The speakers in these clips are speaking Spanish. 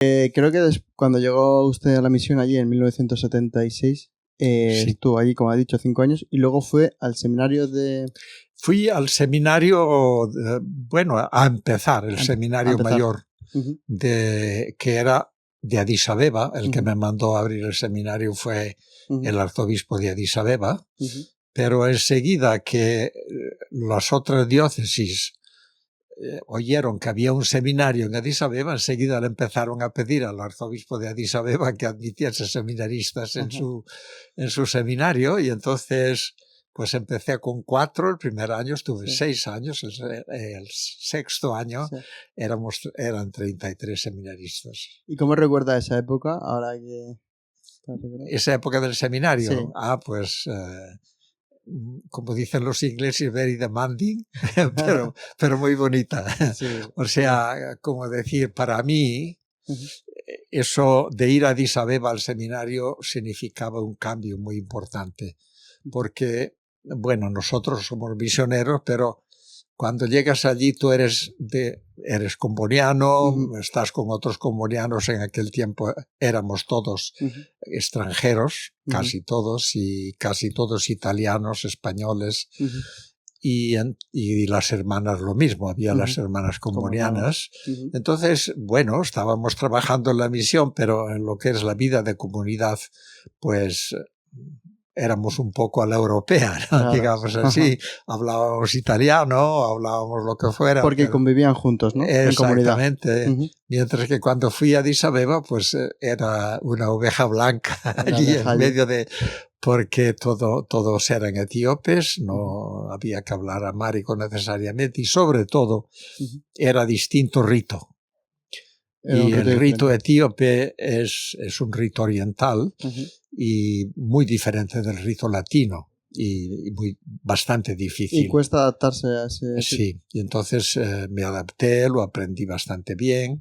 Creo que cuando llegó usted a la misión allí en 1976, Sí. estuvo allí, como ha dicho, 5 años, y luego fue al seminario de... Fui al seminario, a empezar el seminario mayor, que era de Addis Abeba. El que me mandó a abrir el seminario fue el arzobispo de Addis Abeba, pero enseguida que las otras diócesis oyeron que había un seminario en Addis Abeba, enseguida le empezaron a pedir al arzobispo de Addis Abeba que admitiese seminaristas en su seminario, y entonces pues empecé con 4, el primer año estuve 6 años, el sexto año eran 33 seminaristas. ¿Y cómo recuerda esa época? Ahora que... Esa época del seminario, sí. Como dicen los ingleses, very demanding, pero muy bonita. Sí. O sea, como decir, para mí, eso de ir a Addis Abeba al seminario significaba un cambio muy importante, porque, bueno, nosotros somos misioneros, pero cuando llegas allí tú eres comboniano, estás con otros combonianos. En aquel tiempo éramos todos extranjeros, casi todos, y casi todos italianos, españoles, y las hermanas lo mismo, había las hermanas combonianas. Entonces, bueno, estábamos trabajando en la misión, pero en lo que es la vida de comunidad, pues éramos un poco a la europea, ¿no? Claro. Digamos así. Hablábamos italiano, hablábamos lo que fuera. Porque convivían juntos, ¿no? Exactamente. En comunidad. Mientras que cuando fui a Addis Abeba, pues era una oveja blanca allí en medio de... Porque todos eran etíopes, no había que hablar amárico necesariamente, y sobre todo era distinto rito. Y el rito etíope es un rito oriental y muy diferente del rito latino, y bastante difícil. Y cuesta adaptarse a ese... Sí, y entonces me adapté, lo aprendí bastante bien,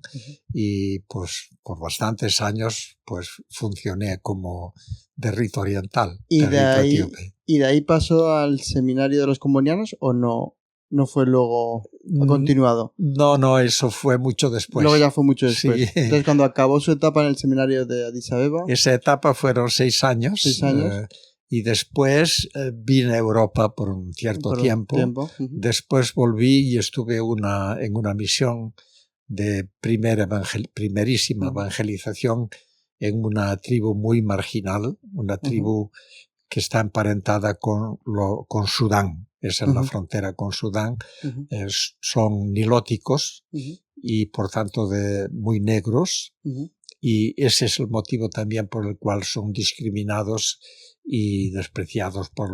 y pues por bastantes años pues funcioné como de rito oriental, ¿Y de rito etíope. ¿Y de ahí pasó al seminario de los combonianos o no? ¿No fue luego continuado? No, eso fue mucho después. Luego ya fue mucho después. Sí. Entonces, cuando acabó su etapa en el seminario de Addis Abeba... Esa etapa fueron 6 años. 6 años. Y después vine a Europa por un cierto tiempo. Después volví y estuve en una misión de primerísima evangelización en una tribu muy marginal, una tribu que está emparentada con Sudán. Es en la frontera con Sudán. Son nilóticos y por tanto muy negros. Y ese es el motivo también por el cual son discriminados y despreciados por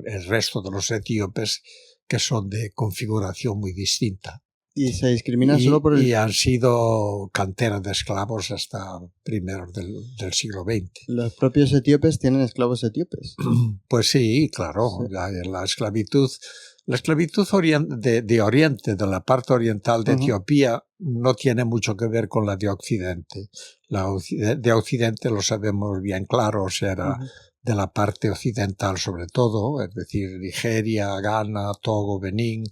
el resto de los etíopes, que son de configuración muy distinta. ¿Y se discriminan solo por el...? Y han sido canteras de esclavos hasta primeros del siglo XX. ¿Los propios etíopes tienen esclavos etíopes? Pues sí, claro. Sí. La esclavitud de Oriente, de la parte oriental de Etiopía, no tiene mucho que ver con la de Occidente. La de Occidente lo sabemos bien claro, o sea, era de la parte occidental sobre todo, es decir, Nigeria, Ghana, Togo, Benín,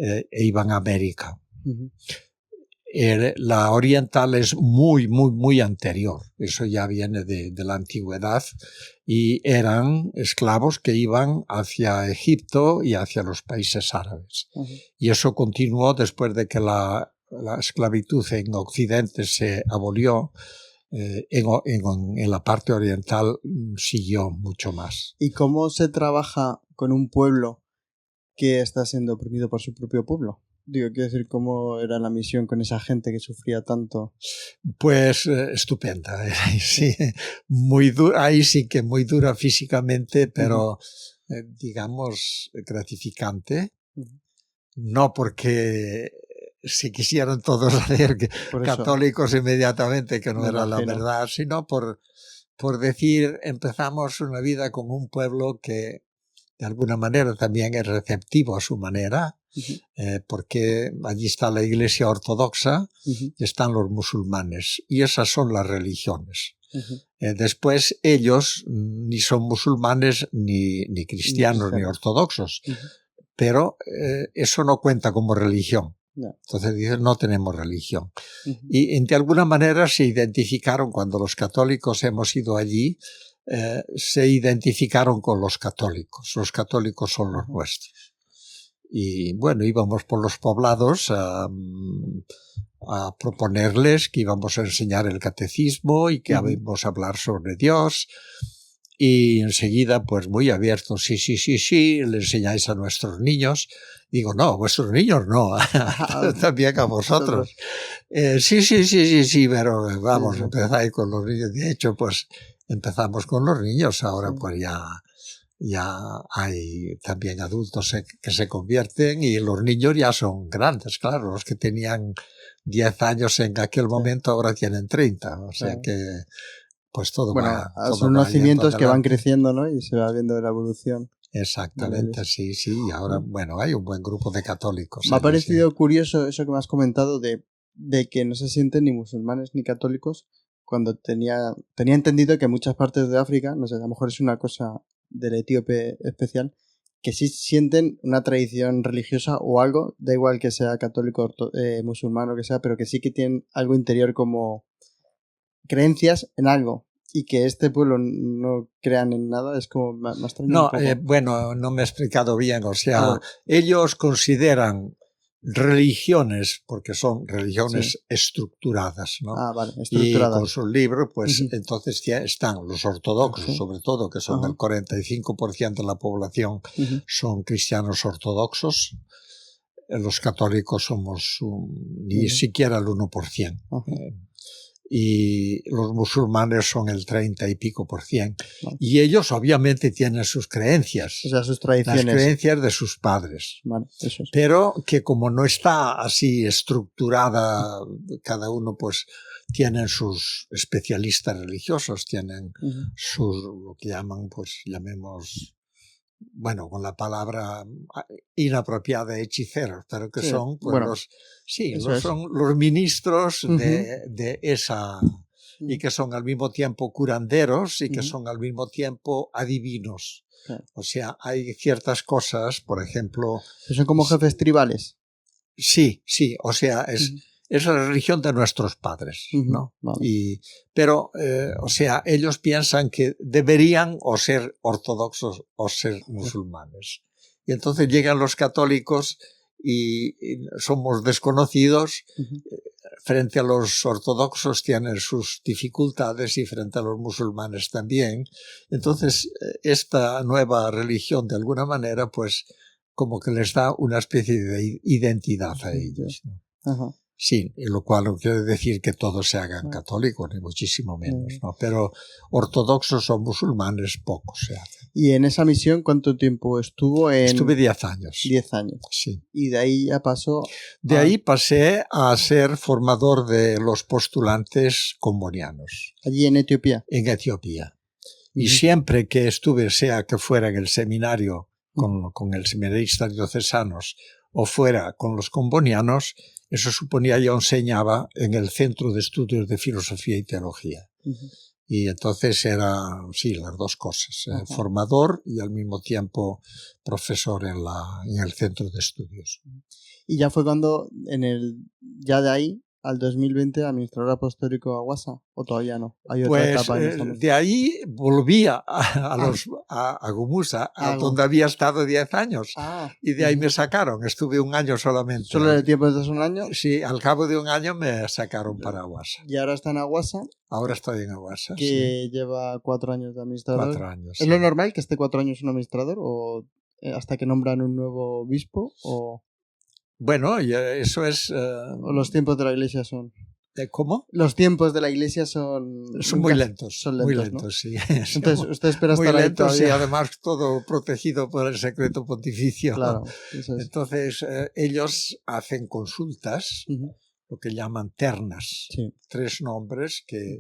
e iban a América. La oriental es muy, muy, muy anterior. Eso ya viene de la antigüedad, y eran esclavos que iban hacia Egipto y hacia los países árabes. Y eso continuó después de que la esclavitud en Occidente se abolió. En la parte oriental siguió mucho más. ¿Y cómo se trabaja con un pueblo que está siendo oprimido por su propio pueblo? Digo, quiero decir, ¿cómo era la misión con esa gente que sufría tanto? Pues estupenda. Sí, muy dura, ahí sí que muy dura físicamente, pero digamos gratificante. No porque se quisieran todos hacer católicos inmediatamente, que no era la verdad, sino por decir, empezamos una vida con un pueblo que de alguna manera también es receptivo a su manera, porque allí está la Iglesia ortodoxa y están los musulmanes, y esas son las religiones. Después ellos ni son musulmanes ni cristianos ni ortodoxos, pero eso no cuenta como religión. Entonces dicen, no tenemos religión. Y de alguna manera se identificaron, cuando los católicos hemos ido allí, se identificaron con los católicos. Los católicos son los nuestros. Y bueno, íbamos por los poblados a proponerles que íbamos a enseñar el catecismo y que íbamos a hablar sobre Dios. Y enseguida, pues muy abiertos, sí, le enseñáis a nuestros niños. Digo, no, vuestros niños no, también a vosotros. Sí, pero vamos, empezáis con los niños. De hecho, pues empezamos con los niños, ahora pues ya hay también adultos que se convierten y los niños ya son grandes, claro, los que tenían 10 años en aquel momento ahora tienen 30, o sea que pues todo va. Son unos cimientos que van creciendo, ¿no? Y se va viendo la evolución. Exactamente, sí. Y ahora, bueno, hay un buen grupo de católicos. Me ha parecido curioso eso que me has comentado de que no se sienten ni musulmanes ni católicos, cuando tenía entendido que muchas partes de África, no sé, a lo mejor es una cosa del etíope especial, que sí sienten una tradición religiosa o algo, da igual que sea católico, musulmán o que sea, pero que sí que tienen algo interior como creencias en algo, y que este pueblo no crean en nada, es como más extraño. No, bueno, no me he explicado bien, o sea, ellos consideran religiones, porque son religiones estructuradas, ¿no? Vale, estructuradas. Y con sus libros, pues entonces están los ortodoxos, sobre todo, que son el 45% de la población, son cristianos ortodoxos. Los católicos somos ni siquiera el 1%. Y los musulmanes son el 30 y pico %. Y ellos obviamente tienen sus creencias. O sea, sus tradiciones. Las creencias de sus padres. Vale, eso es. Pero que como no está así estructurada, cada uno pues tienen sus especialistas religiosos, tienen sus, lo que llaman, pues llamemos, bueno, con la palabra inapropiada, hechiceros, pero que son pues son los ministros de esa, y que son al mismo tiempo curanderos y que son al mismo tiempo adivinos. O sea, hay ciertas cosas, por ejemplo... ¿Son como jefes tribales? Sí, o sea, es la religión de nuestros padres, ¿no? Vale. Pero, o sea, ellos piensan que deberían o ser ortodoxos o ser musulmanes. Y entonces llegan los católicos y somos desconocidos. Frente a los ortodoxos tienen sus dificultades y frente a los musulmanes también. Entonces, esta nueva religión, de alguna manera, pues, como que les da una especie de identidad a ellos, ¿no? Sí, lo cual no quiere decir que todos se hagan católicos, ni muchísimo menos, ¿no? Pero ortodoxos o musulmanes pocos se hacen. ¿Y en esa misión cuánto tiempo estuvo? Estuve 10 años. 10 años. Sí. ¿Y de ahí ya pasó? De ahí pasé a ser formador de los postulantes combonianos. ¿Allí en Etiopía? En Etiopía. Y siempre que estuve, sea que fuera en el seminario con el seminaristas diocesanos o fuera con los combonianos, eso suponía yo enseñaba en el Centro de Estudios de Filosofía y Teología. Y entonces era, sí, las dos cosas, formador y al mismo tiempo profesor en el Centro de Estudios. Y ya fue cuando, ya de ahí al 2020, administrador apostólico a Guasa, ¿o todavía no? ¿Hay otra etapa de ahí volví a Gumusa, donde había estado 10 años. Y de ahí me sacaron. Estuve un año solamente. ¿Solo el tiempo de un año? Sí, al cabo de un año me sacaron para Guasa. ¿Y ahora está en Aguasa? Ahora estoy en Aguasa, que lleva 4 años de administrador. 4 años. ¿Es lo normal que esté 4 años un administrador o hasta que nombran un nuevo obispo? O... Bueno, eso es... ¿O los tiempos de la iglesia son...? ¿Cómo? Los tiempos de la iglesia son muy lentos. Son lentos, muy lentos, ¿no? Sí. Entonces, usted espera estar muy ahí lentos todavía. Y además todo protegido por el secreto pontificio. Claro, eso es. Entonces, ellos hacen consultas, lo que llaman ternas. 3 nombres que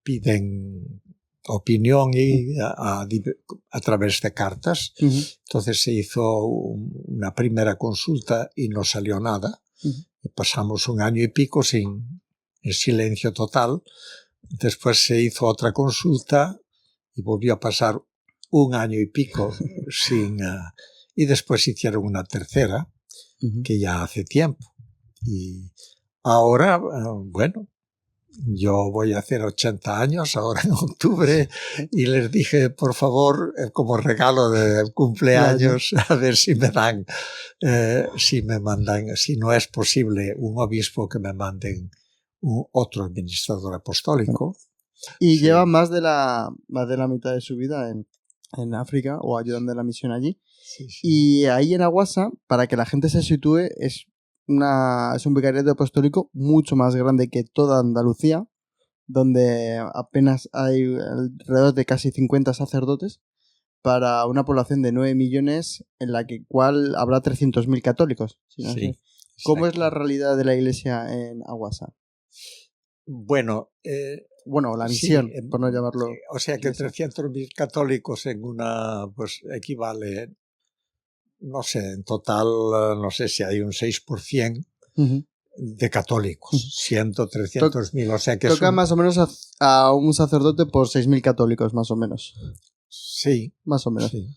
piden opinión y a través de cartas. Entonces se hizo una primera consulta y no salió nada. Pasamos un año y pico en silencio total. Después se hizo otra consulta y volvió a pasar un año y pico y después hicieron una tercera. que ya hace tiempo. Y ahora, bueno, yo voy a hacer 80 años ahora en octubre y les dije, por favor, como regalo de cumpleaños, a ver si me dan, si me mandan, si no es posible, un obispo que me manden otro administrador apostólico. Y sí, lleva más de la mitad de su vida en África o ayudando en la misión allí. Sí, sí. Y ahí en Aguasa, para que la gente se sitúe, es un vicariato apostólico mucho más grande que toda Andalucía, donde apenas hay alrededor de casi 50 sacerdotes para una población de 9 millones en la cual habrá 300.000 católicos. Si no sé. ¿Cómo es la realidad de la iglesia en Aguasa? Bueno, la misión, sí, por no llamarlo. O sea que 300.000 católicos en una, pues equivale, no sé, en total, no sé si hay un 6% de católicos, siendo 300.000, o sea que toca más o menos a un sacerdote por 6.000 católicos, más o menos. Sí. Más o menos. Sí,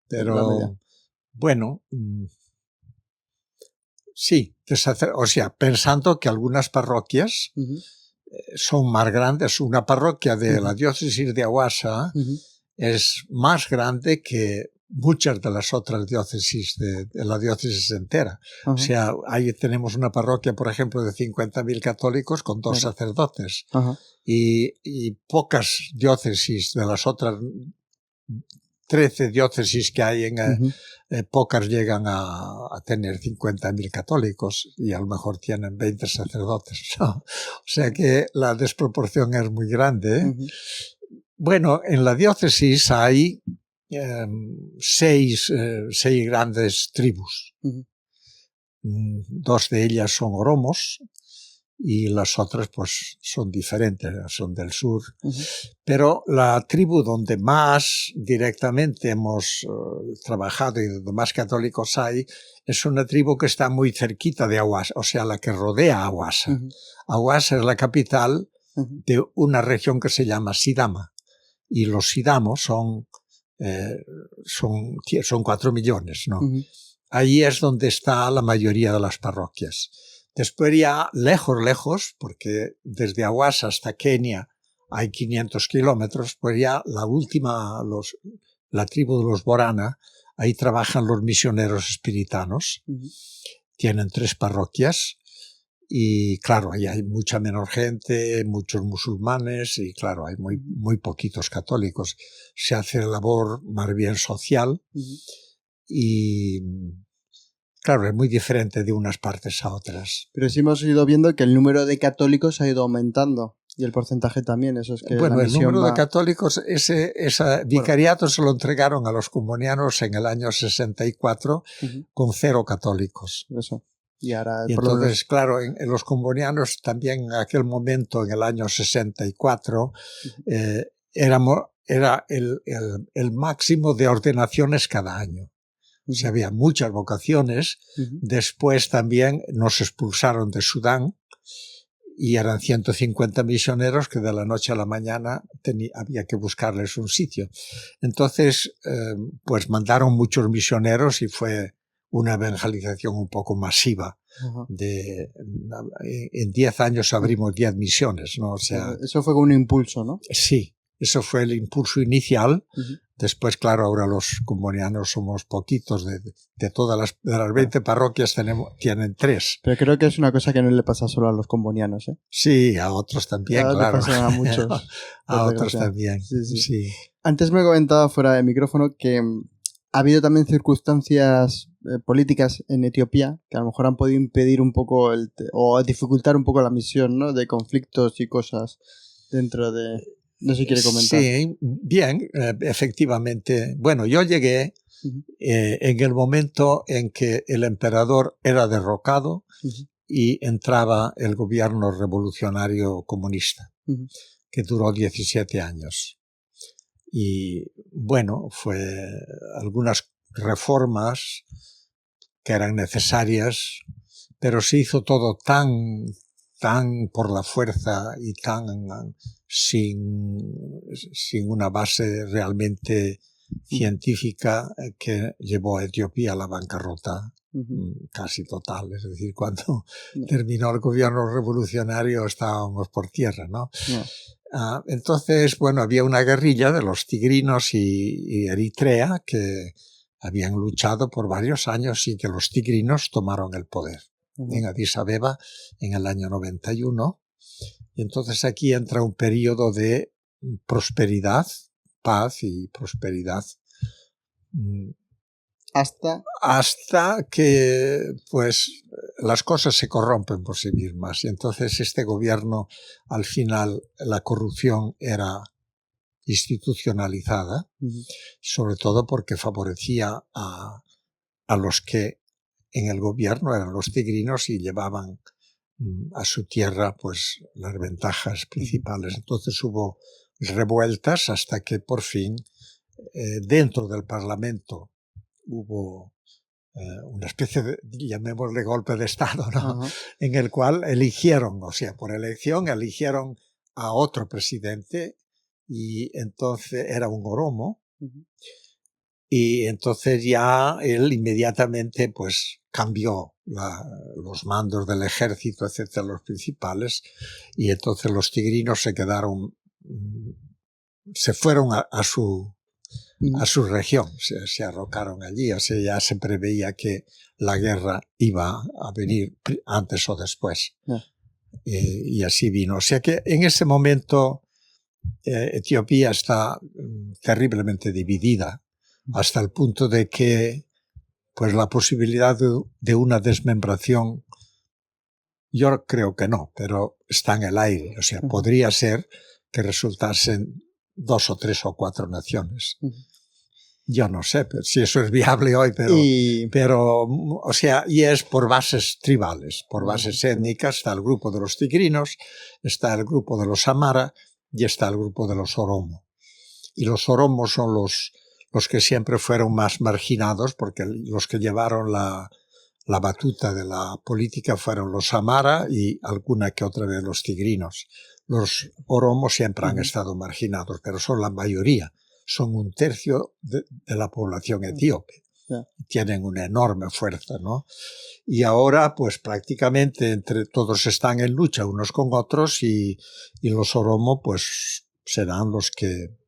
pero bueno, sí, o sea, pensando que algunas parroquias son más grandes. Una parroquia de la diócesis de Aguasa es más grande que muchas de las otras diócesis de la diócesis entera. O sea, ahí tenemos una parroquia, por ejemplo, de 50.000 católicos con 2 sacerdotes. Y pocas diócesis de las otras 13 diócesis que hay pocas llegan a tener 50.000 católicos y a lo mejor tienen 20 sacerdotes, ¿no? O sea que la desproporción es muy grande. Bueno, en la diócesis hay 6 grandes tribus. 2 de ellas son oromos y las otras pues son diferentes, son del sur. Pero la tribu donde más directamente hemos trabajado y donde más católicos hay es una tribu que está muy cerquita de Aguasa, o sea, la que rodea a Aguasa. Aguasa es la capital de una región que se llama Sidama y los sidamos son 4 millones, ¿no? Ahí es donde está la mayoría de las parroquias. Después ya lejos, porque desde Aguasa hasta Kenia hay 500 kilómetros, pues ya la última, la tribu de los Borana, ahí trabajan los misioneros espiritanos. Tienen 3 parroquias y claro, ahí hay mucha menor gente, muchos musulmanes y claro, hay muy poquitos católicos. Se hace labor más bien social y claro, es muy diferente de unas partes a otras. Pero sí hemos ido viendo que el número de católicos ha ido aumentando y el porcentaje también. Eso es que bueno, el número de católicos, ese vicariato se lo entregaron a los comunianos en el año 64 con 0 católicos. Eso. Y entonces, claro, en los comunianos también en aquel momento, en el año 64, era el máximo de ordenaciones cada año. O sea, había muchas vocaciones. Después también nos expulsaron de Sudán y eran 150 misioneros que de la noche a la mañana había que buscarles un sitio. Entonces, pues mandaron muchos misioneros y fue una evangelización un poco masiva. En 10 años abrimos 10 misiones, ¿no? O sea, eso fue un impulso, ¿no? Sí, eso fue el impulso inicial. Después, claro, ahora los comunianos somos poquitos. De todas las 20 parroquias tienen 3. Pero creo que es una cosa que no le pasa solo a los comunianos, ¿eh? Sí, a otros también, claro. Le pasa a muchos. A otros también, sí. Antes me comentaba fuera de micrófono que ha habido también circunstancias políticas en Etiopía que a lo mejor han podido impedir un poco o dificultar un poco la misión, ¿no? De conflictos y cosas dentro de... No sé si quiere comentar. Sí, bien, efectivamente. Bueno, yo llegué en el momento en que el emperador era derrocado y entraba el gobierno revolucionario comunista, que duró 17 años. Y bueno, fue algunas reformas que eran necesarias, pero se hizo todo tan por la fuerza y tan sin una base realmente científica que llevó a Etiopía a la bancarrota casi total. Es decir, cuando terminó el gobierno revolucionario estábamos por tierra, ¿no? Entonces, bueno, había una guerrilla de los tigrinos y Eritrea que habían luchado por varios años y que los tigrinos tomaron el poder en Addis Abeba en el año 91. Y entonces aquí entra un periodo de prosperidad, paz y prosperidad. Hasta que, pues, las cosas se corrompen por sí mismas. Y entonces este gobierno, al final, la corrupción era institucionalizada, sobre todo porque favorecía a los que en el gobierno eran los tigrinos y llevaban a su tierra pues las ventajas principales. Entonces hubo revueltas hasta que por fin dentro del Parlamento hubo una especie de, llamémosle golpe de Estado, ¿no? En el cual eligieron, o sea, por elección eligieron a otro presidente y entonces era un oromo y entonces ya él inmediatamente pues cambió los mandos del ejército, etcétera, los principales, y entonces los tigrinos se quedaron, se fueron a su región, se arrocaron allí, o sea, ya se preveía que la guerra iba a venir antes o después. Y así vino. O sea que en ese momento Etiopía está terriblemente dividida, hasta el punto de que pues la posibilidad de una desmembración, yo creo que no, pero está en el aire. O sea, podría ser que resultasen 2 o 3 o 4 naciones. Yo no sé si eso es viable hoy, pero o sea, y es por bases tribales, por bases étnicas. Está el grupo de los tigrinos, está el grupo de los Amara y está el grupo de los Oromo. Y los Oromos son los que siempre fueron más marginados, porque los que llevaron la batuta de la política fueron los Amara y alguna que otra vez los tigrinos. Los Oromos siempre han estado marginados, pero son la mayoría. Son 1/3 de la población etíope. Tienen una enorme fuerza, ¿no? Y ahora, pues prácticamente entre todos están en lucha unos con otros y los Oromo, pues serán los que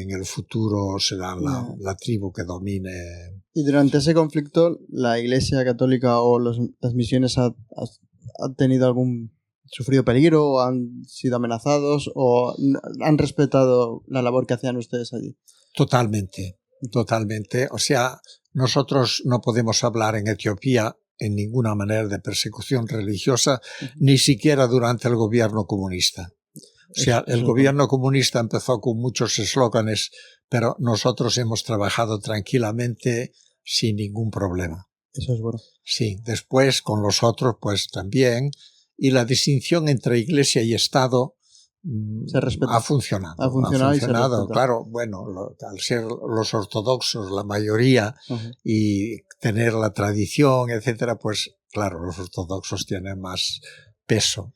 en el futuro serán la tribu que domine. Y durante ese conflicto, ¿la Iglesia Católica o las misiones han tenido sufrido peligro o han sido amenazados o han respetado la labor que hacían ustedes allí? Totalmente, totalmente. O sea, nosotros no podemos hablar en Etiopía en ninguna manera de persecución religiosa, ni siquiera durante el gobierno comunista. O sea, el gobierno comunista empezó con muchos eslóganes, pero nosotros hemos trabajado tranquilamente sin ningún problema. Eso es bueno. Sí, después con los otros pues también. Y la distinción entre Iglesia y Estado ha funcionado. Ha funcionado, claro, bueno, al ser los ortodoxos la mayoría y tener la tradición, etcétera, pues claro, los ortodoxos tienen más peso.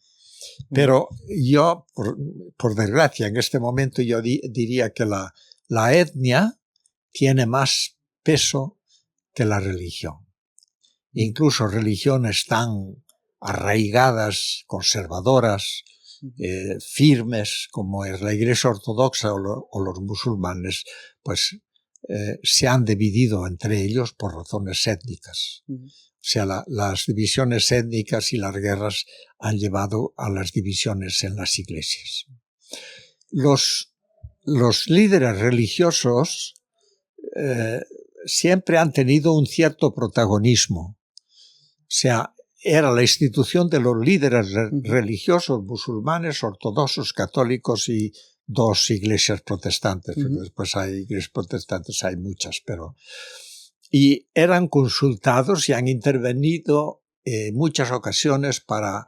Pero yo, por desgracia, en este momento yo diría que la etnia tiene más peso que la religión. Incluso religiones tan arraigadas, conservadoras, firmes, como es la Iglesia Ortodoxa o los musulmanes, pues se han dividido entre ellos por razones étnicas. O sea, las divisiones étnicas y las guerras han llevado a las divisiones en las iglesias. Los líderes religiosos siempre han tenido un cierto protagonismo. O sea, era la institución de los líderes religiosos musulmanes, ortodoxos, católicos y 2 iglesias protestantes. Después hay iglesias protestantes, hay muchas, pero... Y eran consultados y han intervenido en muchas ocasiones para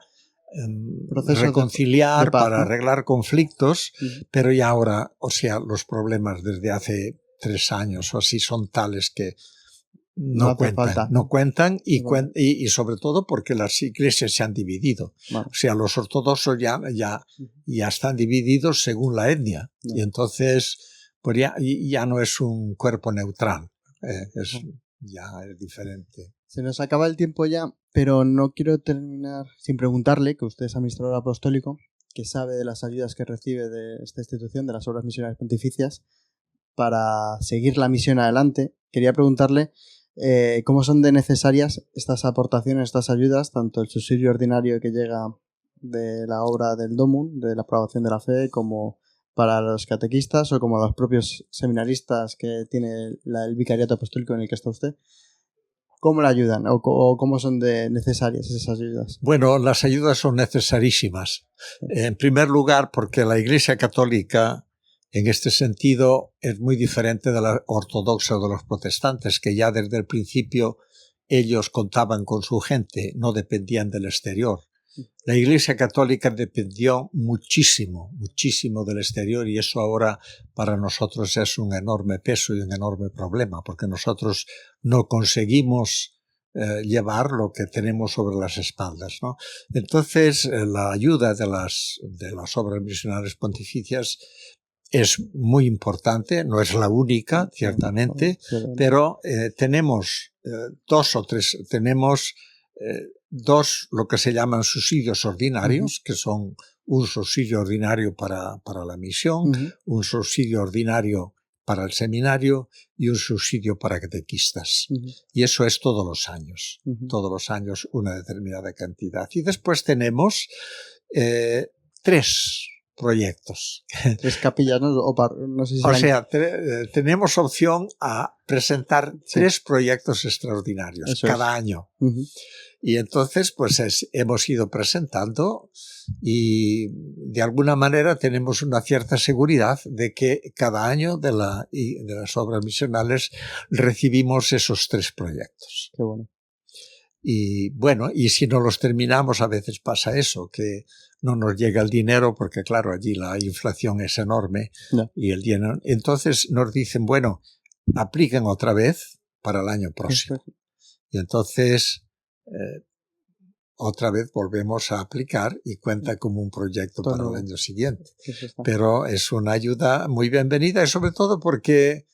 reconciliar, para arreglar conflictos, pero ya ahora, o sea, los problemas desde hace 3 años o así son tales que no cuentan y sobre todo porque las iglesias se han dividido. O sea, los ortodoxos ya están divididos según la etnia y entonces pues ya no es un cuerpo neutral. ya es diferente. Se nos acaba el tiempo ya, pero no quiero terminar sin preguntarle, que usted es administrador apostólico, que sabe de las ayudas que recibe de esta institución, de las obras misionales pontificias, para seguir la misión adelante. Quería preguntarle cómo son de necesarias estas aportaciones, estas ayudas, tanto el subsidio ordinario que llega de la obra del Domum, de la aprobación de la fe, como para los catequistas o como los propios seminaristas que tiene el vicariato apostólico en el que está usted. ¿Cómo la ayudan o cómo son de necesarias esas ayudas? Bueno, las ayudas son necesarísimas. En primer lugar, porque la Iglesia Católica, en este sentido, es muy diferente de la ortodoxa o de los protestantes, que ya desde el principio ellos contaban con su gente, no dependían del exterior. La Iglesia Católica dependió muchísimo, muchísimo del exterior, y eso ahora para nosotros es un enorme peso y un enorme problema, porque nosotros no conseguimos llevar lo que tenemos sobre las espaldas, ¿no? Entonces, la ayuda de las obras misionales pontificias es muy importante, no es la única, ciertamente, pero tenemos dos, lo que se llaman subsidios ordinarios, que son un subsidio ordinario para la misión, un subsidio ordinario para el seminario y un subsidio para catequistas. Y eso es todos los años una determinada cantidad. Y después tenemos 3 proyectos. 3 capillas, ¿no? No sé si o sea, tenemos opción a presentar 3 proyectos extraordinarios eso cada año. Y entonces, pues hemos ido presentando y de alguna manera tenemos una cierta seguridad de que cada año de las obras misionales recibimos esos 3 proyectos. Qué bueno. Y bueno, y si no los terminamos, a veces pasa eso, que no nos llega el dinero porque, claro, allí la inflación es enorme. No. Y el dinero. Entonces nos dicen, bueno, apliquen otra vez para el año próximo. Y entonces otra vez volvemos a aplicar y cuenta como un proyecto para el año siguiente. Pero es una ayuda muy bienvenida y sobre todo porque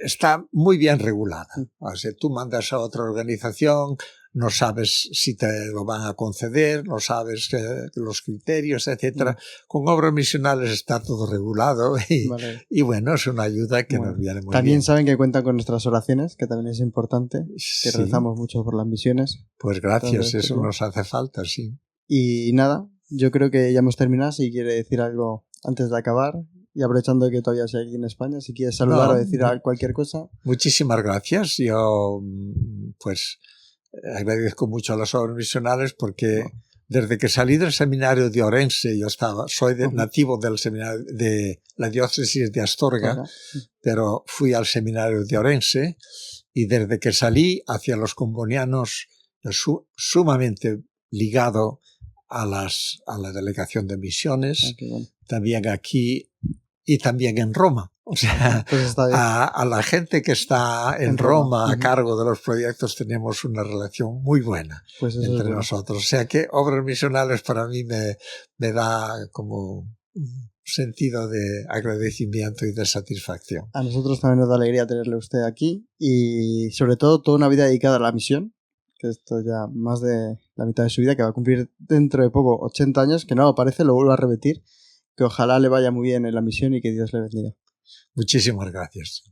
está muy bien regulada. O sea, tú mandas a otra organización, no sabes si te lo van a conceder, no sabes los criterios, etc. Con obras misionales está todo regulado y bueno, es una ayuda que nos viene muy bien. También saben que cuentan con nuestras oraciones, que también es importante, que rezamos mucho por las misiones. Pues gracias, eso nos hace falta, sí. Y nada, yo creo que ya hemos terminado. Si quiere decir algo antes de acabar, y aprovechando que todavía estoy aquí en España, si quieres saludar o decir cualquier cosa. Muchísimas gracias. Yo, pues, agradezco mucho a las obras misionales porque desde que salí del seminario de Orense, soy nativo del seminario de la diócesis de Astorga, pero fui al seminario de Orense y desde que salí hacia los combonianos, sumamente ligado a la delegación de misiones, también aquí y también en Roma. O sea, pues a la gente que está en Roma a cargo de los proyectos tenemos una relación muy buena entre nosotros. O sea que obras misionales para mí me da como un sentido de agradecimiento y de satisfacción. A nosotros también nos da alegría tenerle a usted aquí y sobre todo toda una vida dedicada a la misión, que esto ya más de la mitad de su vida, que va a cumplir dentro de poco 80 años, que no parece, lo vuelvo a repetir, que ojalá le vaya muy bien en la misión y que Dios le bendiga. Muchísimas gracias.